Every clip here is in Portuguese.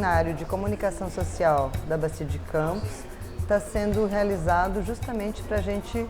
seminário de comunicação social da Bacia de Campos está sendo realizado justamente para a gente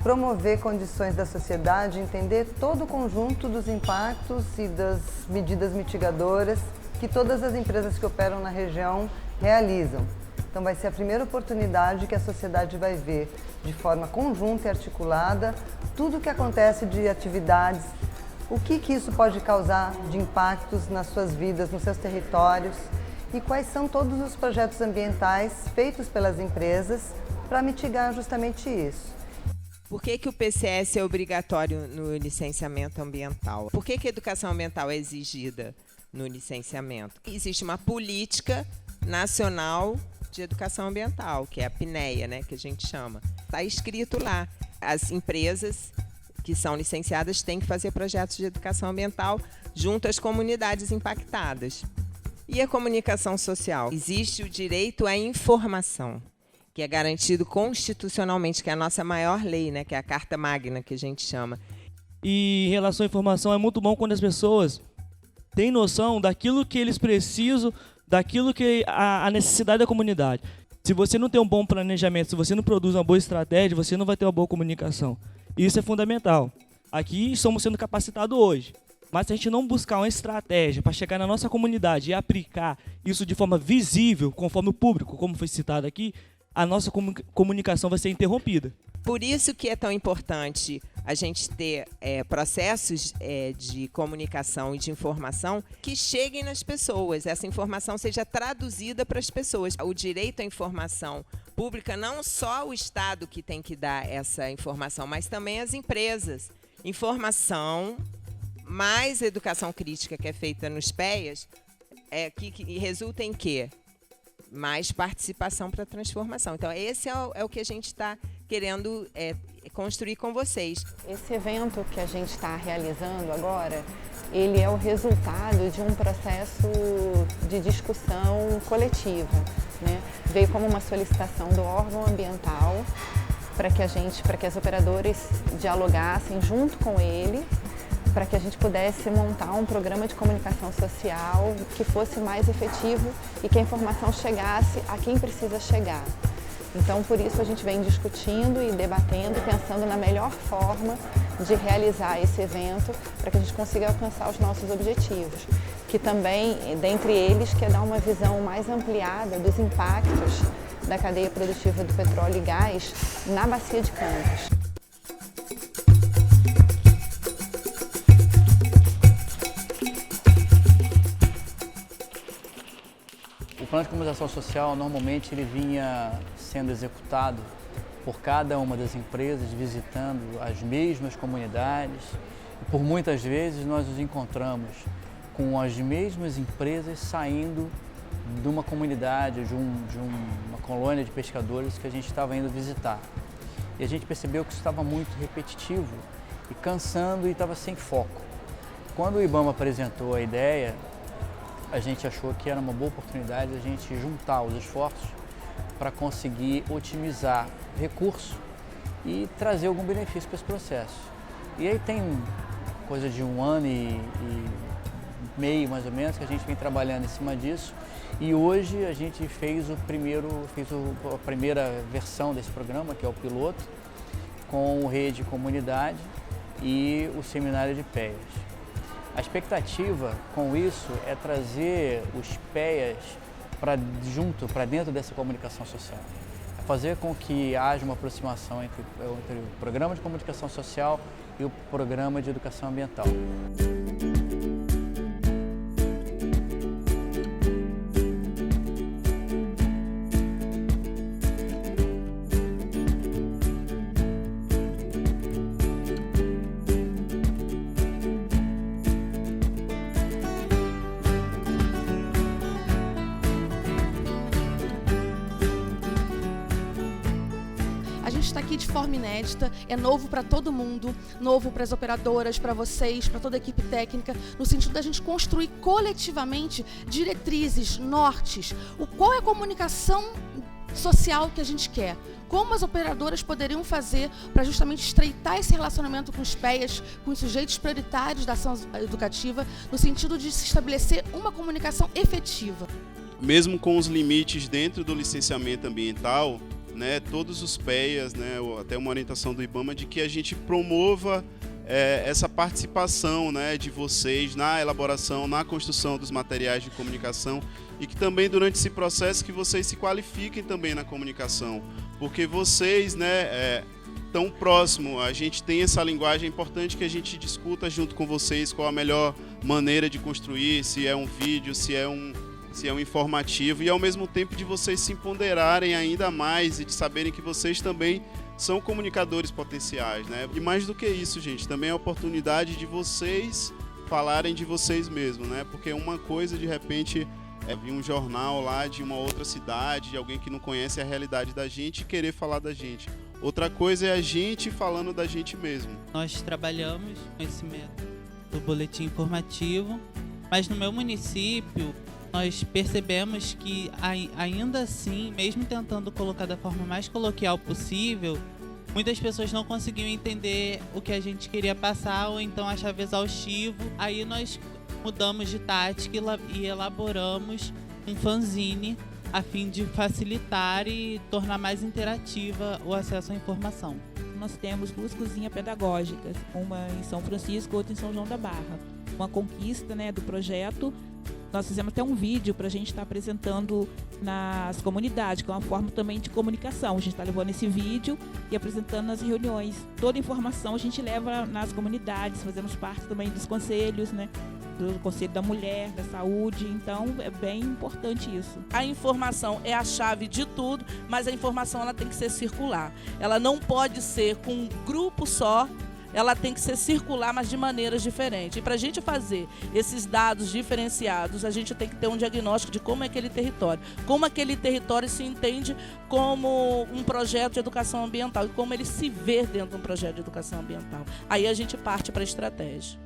promover condições da sociedade, entender todo o conjunto dos impactos e das medidas mitigadoras que todas as empresas que operam na região realizam. Então vai ser a primeira oportunidade que a sociedade vai ver de forma conjunta e articulada tudo o que acontece de atividades, o que isso pode causar de impactos nas suas vidas, nos seus territórios e quais são todos os projetos ambientais feitos pelas empresas para mitigar justamente isso. Por que o PCS é obrigatório no licenciamento ambiental? Por que a educação ambiental é exigida no licenciamento? Existe uma política nacional de educação ambiental, que é a PNEA, né, que a gente chama. Está escrito lá, as empresas que são licenciadas têm que fazer projetos de educação ambiental junto às comunidades impactadas. E a comunicação social? Existe o direito à informação, que é garantido constitucionalmente, que é a nossa maior lei, né, que é a Carta Magna, que a gente chama. E em relação à informação, é muito bom quando as pessoas têm noção daquilo que eles precisam, daquilo que a necessidade da comunidade. Se você não tem um bom planejamento, se você não produz uma boa estratégia, você não vai ter uma boa comunicação. Isso é fundamental. Aqui estamos sendo capacitados hoje. Mas se a gente não buscar uma estratégia para chegar na nossa comunidade e aplicar isso de forma visível, conforme o público, como foi citado aqui, a nossa comunicação vai ser interrompida. Por isso que é tão importante a gente ter processos de comunicação e de informação que cheguem nas pessoas, essa informação seja traduzida para as pessoas. O direito à informação pública, não só o Estado que tem que dar essa informação, mas também as empresas. Informação mais educação crítica que é feita nos PEAs, que resulta em quê? Mais participação para a transformação. Então, esse é o que a gente está querendo construir com vocês. Esse evento que a gente está realizando agora, ele é o resultado de um processo de discussão coletiva, né? Veio como uma solicitação do órgão ambiental para que as operadoras dialogassem junto com ele, para que a gente pudesse montar um programa de comunicação social que fosse mais efetivo e que a informação chegasse a quem precisa chegar. Então, por isso a gente vem discutindo e debatendo, pensando na melhor forma de realizar esse evento para que a gente consiga alcançar os nossos objetivos, que também, dentre eles, quer dar uma visão mais ampliada dos impactos da cadeia produtiva do petróleo e gás na Bacia de Campos. O plano de comunicação social, normalmente, ele vinha sendo executado por cada uma das empresas, visitando as mesmas comunidades. E por muitas vezes, nós nos encontramos com as mesmas empresas saindo de uma comunidade, de uma colônia de pescadores que a gente estava indo visitar. E a gente percebeu que isso estava muito repetitivo e cansando e estava sem foco. Quando o IBAMA apresentou a ideia, a gente achou que era uma boa oportunidade a gente juntar os esforços para conseguir otimizar recurso e trazer algum benefício para esse processo. E aí tem coisa de 1 ano e meio, mais ou menos, que a gente vem trabalhando em cima disso. E hoje a gente fez a primeira versão desse programa, que é o piloto, com o Rede Comunidade e o Seminário de PEAs. A expectativa com isso é trazer os PEAs para dentro dessa comunicação social. É fazer com que haja uma aproximação entre o programa de comunicação social e o programa de educação ambiental. A gente está aqui de forma inédita, é novo para todo mundo, novo para as operadoras, para vocês, para toda a equipe técnica, no sentido da gente construir coletivamente diretrizes, nortes, qual é a comunicação social que a gente quer, como as operadoras poderiam fazer para justamente estreitar esse relacionamento com os PEAs, com os sujeitos prioritários da ação educativa, no sentido de se estabelecer uma comunicação efetiva. mesmo com os limites dentro do licenciamento ambiental, né, todos os PEAs, né, até uma orientação do IBAMA, de que a gente promova essa participação, né, de vocês na elaboração, na construção dos materiais de comunicação, e que também durante esse processo que vocês se qualifiquem também na comunicação, porque vocês, né, tão próximo, a gente tem essa linguagem, é importante que a gente discuta junto com vocês qual a melhor maneira de construir, se é um vídeo, se é um informativo, e ao mesmo tempo de vocês se empoderarem ainda mais e de saberem que vocês também são comunicadores potenciais, né? E mais do que isso, gente, também é a oportunidade de vocês falarem de vocês mesmos, né? Porque uma coisa, de repente, é vir um jornal lá de uma outra cidade, de alguém que não conhece a realidade da gente e querer falar da gente. Outra coisa é a gente falando da gente mesmo. Nós trabalhamos com esse método do boletim informativo, mas no meu município nós percebemos que ainda assim, mesmo tentando colocar da forma mais coloquial possível, muitas pessoas não conseguiam entender o que a gente queria passar ou então achava exaustivo. Aí nós mudamos de tática e elaboramos um fanzine a fim de facilitar e tornar mais interativa o acesso à informação. Nós temos 2 cozinhas pedagógicas, uma em São Francisco e outra em São João da Barra. Uma conquista, né, do projeto. Nós fizemos até um vídeo para a gente estar apresentando nas comunidades, que é uma forma também de comunicação. A gente está levando esse vídeo e apresentando nas reuniões. Toda informação a gente leva nas comunidades, fazemos parte também dos conselhos, né? Do Conselho da Mulher, da Saúde, então é bem importante isso. A informação é a chave de tudo, mas a informação ela tem que ser circular. Ela não pode ser com um grupo só, ela tem que ser circular, mas de maneiras diferentes. E para a gente fazer esses dados diferenciados, a gente tem que ter um diagnóstico de como é aquele território, como aquele território se entende como um projeto de educação ambiental e como ele se vê dentro de um projeto de educação ambiental. Aí a gente parte para a estratégia.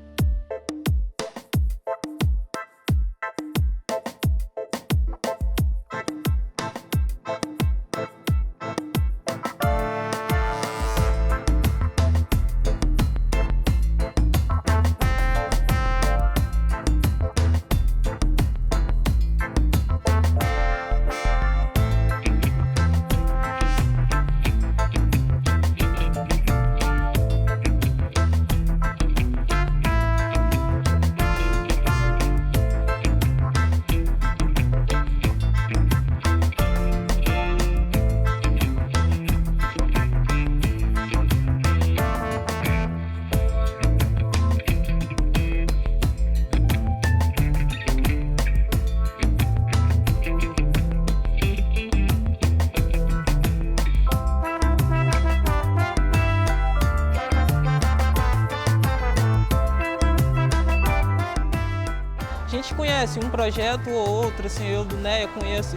A gente conhece um projeto ou outro, assim, eu conheço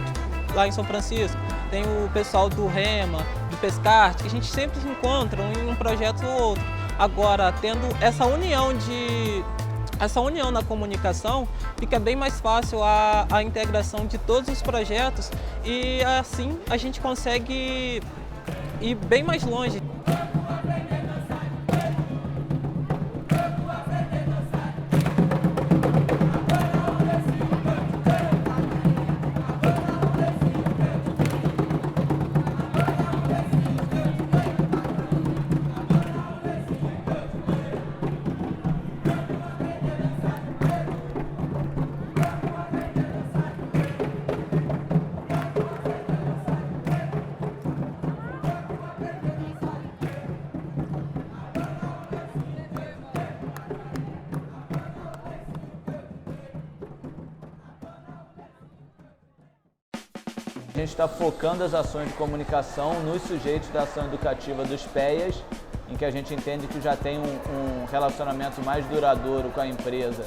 lá em São Francisco, tem o pessoal do REMA, do Pescarte, que a gente sempre se encontra em um projeto ou outro. Agora, tendo essa união na comunicação, fica bem mais fácil a integração de todos os projetos e assim a gente consegue ir bem mais longe. A gente está focando as ações de comunicação nos sujeitos da ação educativa dos PEAs, em que a gente entende que já tem um relacionamento mais duradouro com a empresa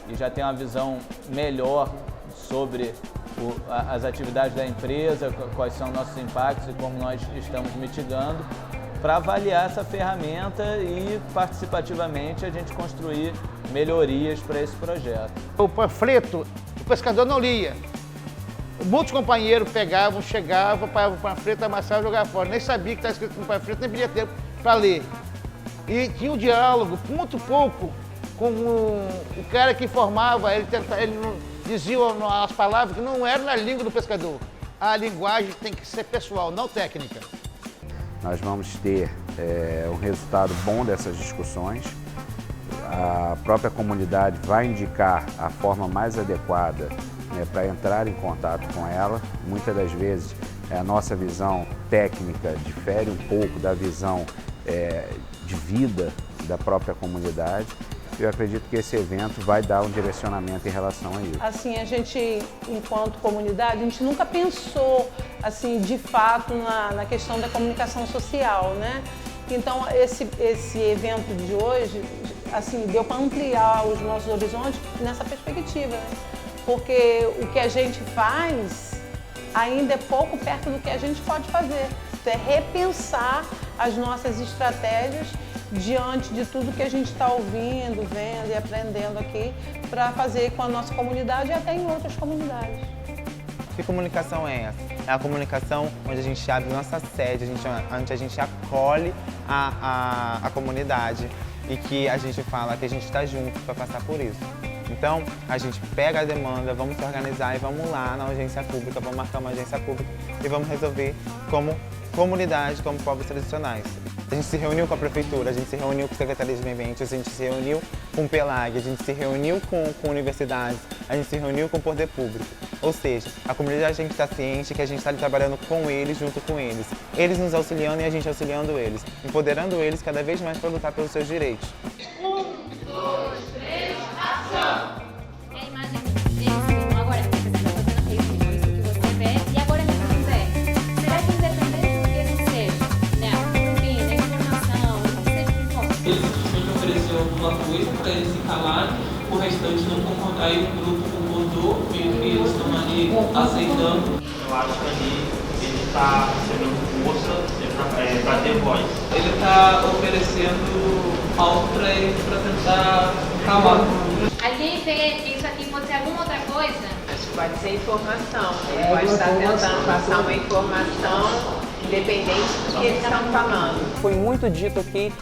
e já tem uma visão melhor sobre as atividades da empresa, quais são nossos impactos e como nós estamos mitigando, para avaliar essa ferramenta e participativamente a gente construir melhorias para esse projeto. O panfleto, o pescador não lia. Muitos companheiros pegavam, chegavam, pagavam o panfleto, amassavam e jogavam fora. Nem sabia que estava escrito no panfleto, nem podia ter para ler. E tinha um diálogo, muito pouco, com o cara que informava. Ele diziam as palavras que não eram na língua do pescador. A linguagem tem que ser pessoal, não técnica. Nós vamos ter um resultado bom dessas discussões. A própria comunidade vai indicar a forma mais adequada, né, para entrar em contato com ela. Muitas das vezes a nossa visão técnica difere um pouco da visão de vida da própria comunidade. Eu acredito que esse evento vai dar um direcionamento em relação a isso. Assim, a gente, enquanto comunidade, a gente nunca pensou, assim, de fato, na questão da comunicação social, né? Então, esse evento de hoje, assim, deu para ampliar os nossos horizontes nessa perspectiva, né? Porque o que a gente faz ainda é pouco perto do que a gente pode fazer. É repensar as nossas estratégias diante de tudo que a gente está ouvindo, vendo e aprendendo aqui para fazer com a nossa comunidade e até em outras comunidades. Que comunicação é essa? É a comunicação onde a gente abre nossa sede, onde a gente acolhe a comunidade e que a gente fala que a gente está junto para passar por isso. Então, a gente pega a demanda, vamos se organizar e vamos lá na audiência pública, vamos marcar uma audiência pública e vamos resolver como comunidade, como povos tradicionais. A gente se reuniu com a prefeitura, a gente se reuniu com a Secretaria de Meio Ambiente, a gente se reuniu com o Pelag, a gente se reuniu com universidades, a gente se reuniu com o poder público. Ou seja, a comunidade tem que estar ciente que a gente está ali trabalhando com eles, junto com eles. Eles nos auxiliando e a gente auxiliando eles, empoderando eles cada vez mais para lutar pelos seus direitos. 1, 2, 3, ação! É a imagem desse, agora você está fazendo isso que você vê, e agora que você vê. Será que independente do que ele seja, né? Enfim, da informação, não seja que for. Ele simplesmente ofereceu alguma coisa para eles se calarem, o restante não concordar e o grupo concordou, meio que eles estão ali aceitando. Eu acho que ali ele está recebendo força para ter voz. Ele está oferecendo algo para ele para tentar calar. Alguém vê isso aqui pode ser alguma outra coisa? Acho que pode ser informação. Ele pode estar tentando passar uma informação independente do que eles estão falando. Foi muito dito aqui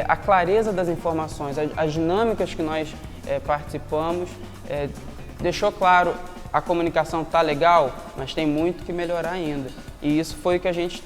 a clareza das informações, as dinâmicas que nós participamos, deixou claro, a comunicação está legal, mas tem muito que melhorar ainda. E isso foi o que a gente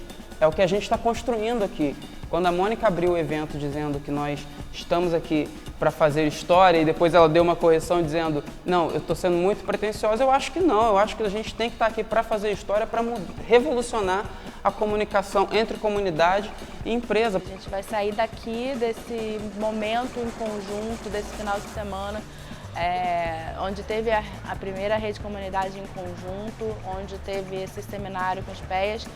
está construindo aqui. Quando a Mônica abriu o evento dizendo que nós estamos aqui para fazer história e depois ela deu uma correção dizendo não, eu estou sendo muito pretensiosa, eu acho que não, eu acho que a gente tem que estar aqui para fazer história, para revolucionar a comunicação entre comunidade e empresa. A gente vai sair daqui desse momento em conjunto, desse final de semana, onde teve a primeira rede comunidade em conjunto, onde teve esse seminário com os PEAs,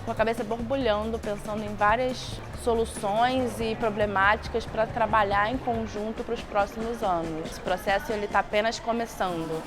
com a cabeça borbulhando, pensando em várias soluções e problemáticas para trabalhar em conjunto para os próximos anos. Esse processo está apenas começando.